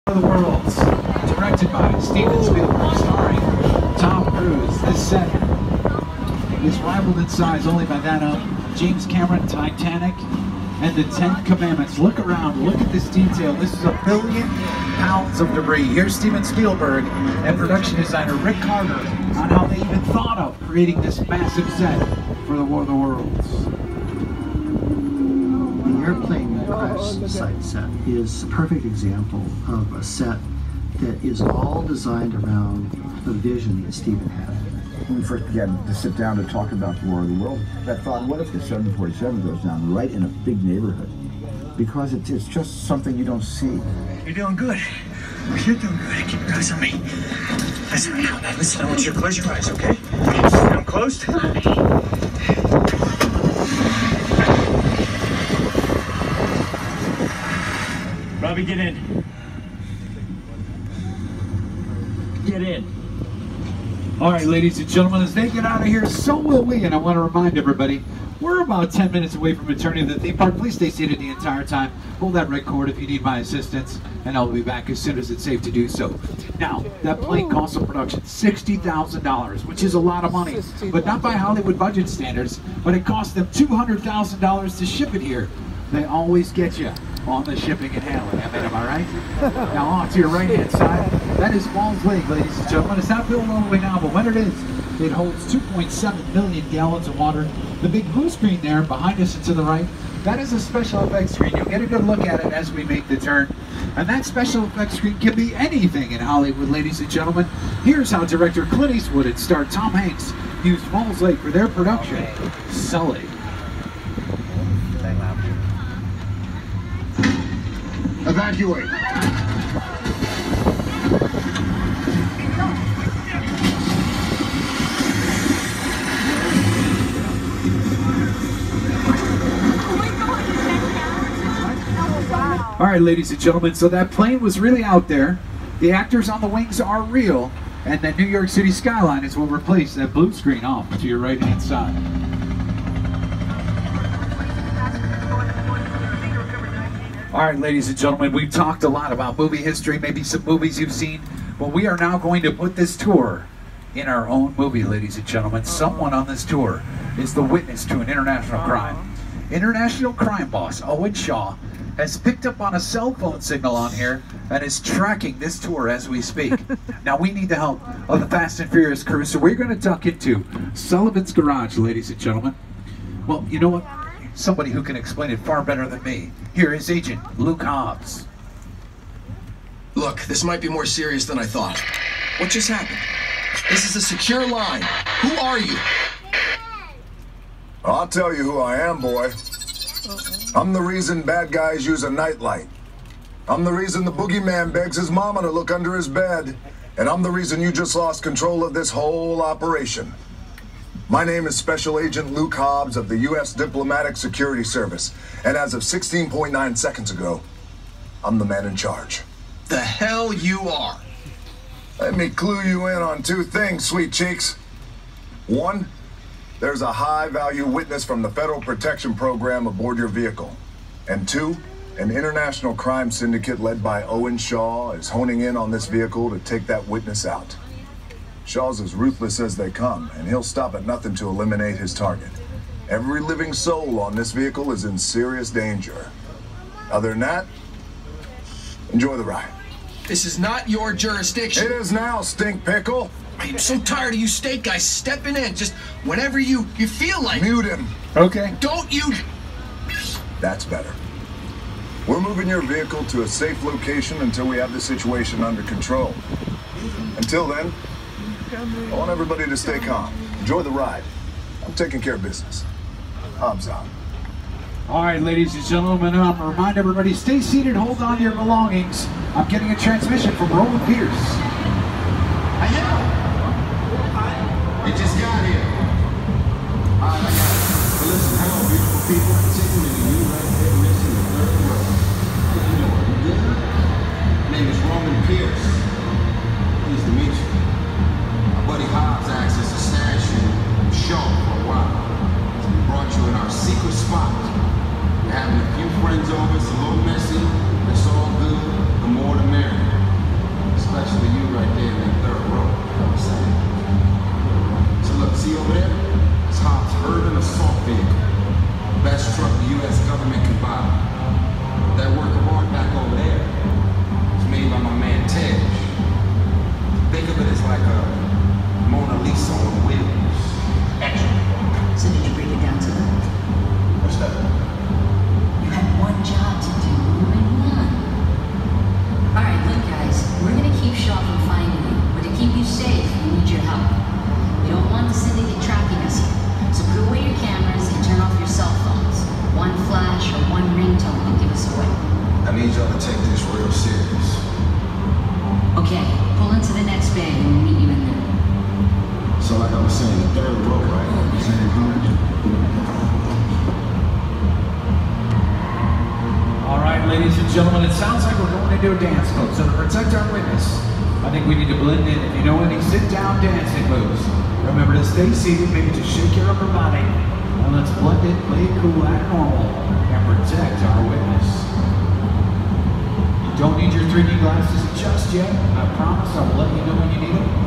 of the Worlds, directed by Steven Spielberg, starring Tom Cruise. This set is rivaled in size only by that of James Cameron, Titanic, and the Ten Commandments. Look around, look at this detail. This is 1 billion pounds of debris. Here's Steven Spielberg and production designer Rick Carter on how they even thought of creating this massive set for the War of the Worlds. The airplane crash site set is a perfect example of a set that is all designed around the vision that Steven had. When we first began to sit down to talk about the War of the World, I thought, what if the 747 goes down right in a big neighborhood? Because it's just something you don't see. You're doing good. You're doing good. Keep your eyes on me. Listen, now, man. Listen, I want you to close your eyes, okay? I'm closed. Robbie, get in. Get in. All right, ladies and gentlemen, as they get out of here, so will we. And I want to remind everybody, we're about 10 minutes away from returning to the theme park. Please stay seated the entire time. Hold that red cord if you need my assistance, and I'll be back as soon as it's safe to do so. Now, that plane cost of production $60,000, which is a lot of money, but not by Hollywood budget standards, but it cost them $200,000 to ship it here. They always get you on the shipping and handling. I mean, am I right? Now, off to your right-hand side, that is Falls Lake, ladies and gentlemen. It's not built all the way now, but when it is, it holds 2.7 million gallons of water. The big blue screen there behind us and to the right, that is a special effects screen. You'll get a good look at it as we make the turn. And that special effects screen can be anything in Hollywood, ladies and gentlemen. Here's how director Clint Eastwood and star Tom Hanks used Falls Lake for their production, Sully. Evacuate. All right, ladies and gentlemen, so that plane was really out there. The actors on the wings are real, and the New York City skyline is what replaced that blue screen off to your right-hand side. All right, ladies and gentlemen, we've talked a lot about movie history, maybe some movies you've seen, but we are now going to put this tour in our own movie, ladies and gentlemen. Someone on this tour is the witness to an international crime. International crime boss Owen Shaw has picked up on a cell phone signal on here and is tracking this tour as we speak. Now, we need the help of the Fast and Furious crew, so we're going to duck into Sullivan's Garage, ladies and gentlemen. Well, you know what? Somebody who can explain it far better than me. Here is Agent Luke Hobbs. Look, this might be more serious than I thought. What just happened? This is a secure line. Who are you? I'll tell you who I am, boy. I'm the reason bad guys use a nightlight. I'm the reason the boogeyman begs his mama to look under his bed. And I'm the reason you just lost control of this whole operation. My name is Special Agent Luke Hobbs of the U.S. Diplomatic Security Service. And as of 16.9 seconds ago, I'm the man in charge. The hell you are. Let me clue you in on two things, sweet cheeks. One, there's a high-value witness from the Federal Protection Program aboard your vehicle. And two, an international crime syndicate led by Owen Shaw is honing in on this vehicle to take that witness out. Shaw's as ruthless as they come, and he'll stop at nothing to eliminate his target. Every living soul on this vehicle is in serious danger. Other than that, enjoy the ride. This is not your jurisdiction. It is now, stink pickle. I am so tired of you state guys stepping in just whenever you feel like. Mute him. Okay. Don't you... That's better. We're moving your vehicle to a safe location until we have the situation under control. Until then, I want everybody to stay calm. Enjoy the ride. I'm taking care of business. Hobbs out. All right, ladies and gentlemen, I'm going to remind everybody, stay seated, hold on to your belongings. I'm getting a transmission from Roland Pierce. I know. We just got here. All right, I got it. But listen, hello, beautiful people, particularly you right there missing the third row. You know what you did? My name is Roland Pierce. Pleased to meet you. My buddy Hobbs asked us to stash you from Shaw for a while. So we brought you in our secret spot. We're having a few friends over, it's a little messy, it's all good, the more the merrier. safe, we need your help. We don't want the syndicate tracking us here. So put away your cameras and turn off your cell phones. One flash or one ringtone will give us away. I need y'all to take this real serious. Okay, pull into the next bay and we'll meet you in there. So like I was saying, the third row, right? All right, ladies and gentlemen, it sounds like we're going into a dance club. So to protect our witness, I think we need to blend in. If you know any sit-down dancing moves, remember to stay seated, maybe just shake your upper body. And let's blend in, play it cool, act normal, and protect our witness. You don't need your 3D glasses just yet. I promise I will let you know when you need them.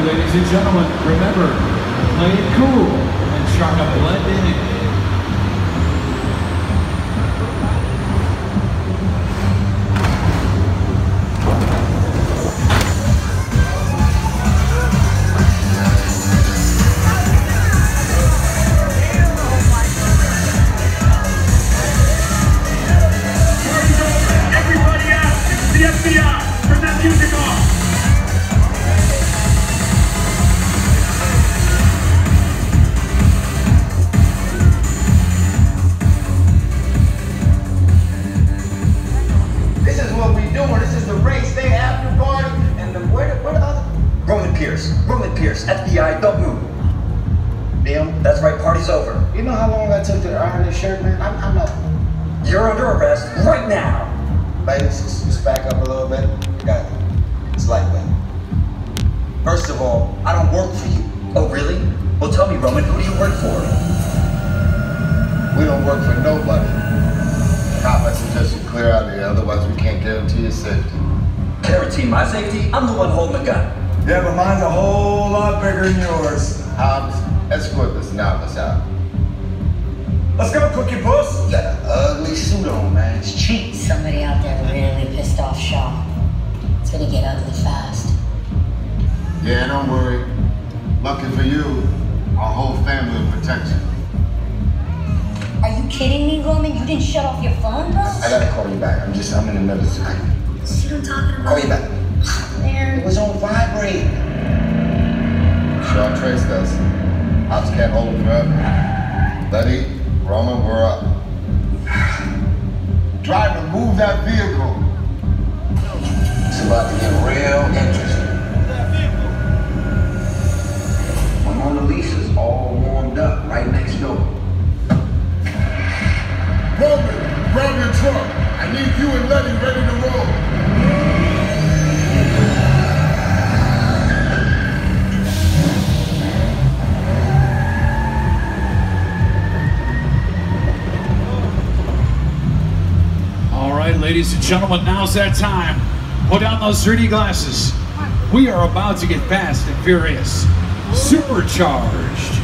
Ladies and gentlemen, remember, play it cool and try to blend in. Everybody out! It's the FBI! Turn that music off! Roman Pierce, FBI, don't move. Neil, that's right, party's over. You know how long I took to iron this shirt, man? I'm not... You're under arrest right now. Ladies, just back up a little bit. Got it. It's lightweight. First of all, I don't work for you. Oh, really? Well, tell me, Roman, who do you work for? We don't work for nobody. Cop, I suggest you clear out of here, otherwise we can't guarantee your safety. Guarantee my safety? I'm the one holding the gun. Yeah, but mine's a whole lot bigger than yours. Hobbs, escort this novice out. Let's go, Cookie Puss. You got an ugly suit on, man. It's cheap. Somebody out there really pissed off Shaw. It's gonna get ugly fast. Yeah, don't worry. Lucky for you, our whole family will protect you. Are you kidding me, Roman? You didn't shut off your phone, bro? I gotta call you back. I'm in another second. See what I'm talking about? Call you back. There. It was on vibrate. Shaw traced us. Hobbs can't hold him forever. Letty, Roman, we're up. Try to move that vehicle. It's about to get real interesting. My Mona Lisa's all warmed up right next door. Roman, grab your truck. I need you and Letty ready to roll. Ladies and gentlemen, now's that time. Put down those 3D glasses. We are about to get fast and furious. Supercharged.